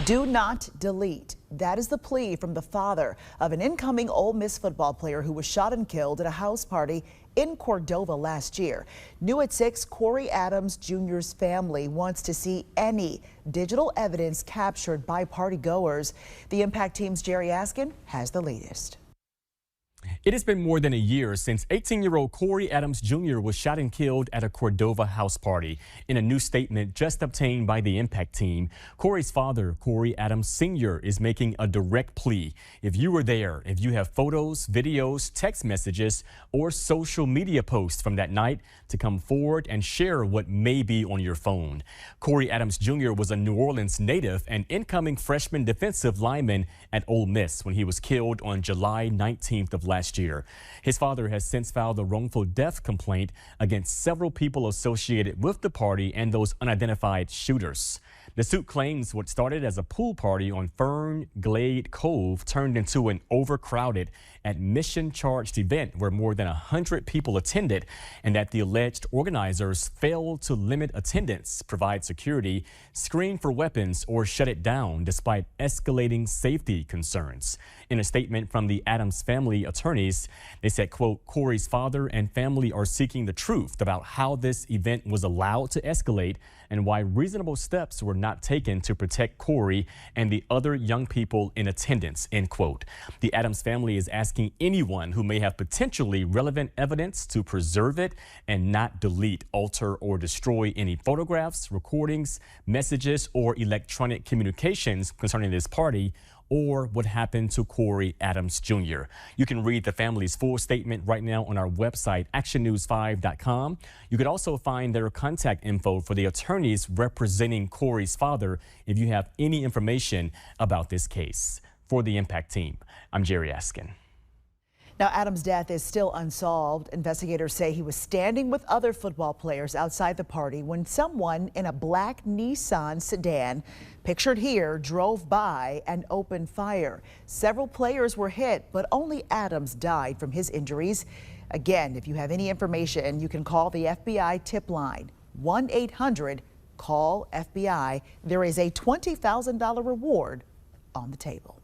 Do not delete. That is the plea from the father of an incoming Ole Miss football player who was shot and killed at a house party in Cordova last year. New at 6, Corey Adams Jr.'s family wants to see any digital evidence captured by party goers. The Impact Team's Jerry Askin has the latest. It has been more than a year since 18-year-old Corey Adams Jr. was shot and killed at a Cordova house party. In a new statement just obtained by the Impact Team, Corey's father, Corey Adams Sr., is making a direct plea. If you were there, if you have photos, videos, text messages, or social media posts from that night, to come forward and share what may be on your phone. Corey Adams Jr. was a New Orleans native and incoming freshman defensive lineman at Ole Miss when he was killed on July 19th of last year. His father has since filed a wrongful death complaint against several people associated with the party and those unidentified shooters. The suit claims what started as a pool party on Fern Glade Cove turned into an overcrowded admission-charged event where more than 100 people attended, and that the alleged organizers failed to limit attendance, provide security, screen for weapons, or shut it down despite escalating safety concerns. In a statement from the Adams family attorneys, they said, quote, Corey's father and family are seeking the truth about how this event was allowed to escalate and why reasonable steps were not taken to protect Corey and the other young people in attendance, end quote. The Adams family is asking anyone who may have potentially relevant evidence to preserve it and not delete, alter, or destroy any photographs, recordings, messages, or electronic communications concerning this party or what happened to Corey Adams Jr. You can read the family's full statement right now on our website, actionnews5.com. You could also find their contact info for the attorneys representing Corey's father if you have any information about this case. For the Impact Team, I'm Jerry Askin. Now, Adams' death is still unsolved. Investigators say he was standing with other football players outside the party when someone in a black Nissan sedan, pictured here, drove by and opened fire. Several players were hit, but only Adams died from his injuries. Again, if you have any information, you can call the FBI tip line, 1-800-CALL-FBI. There is a $20,000 reward on the table.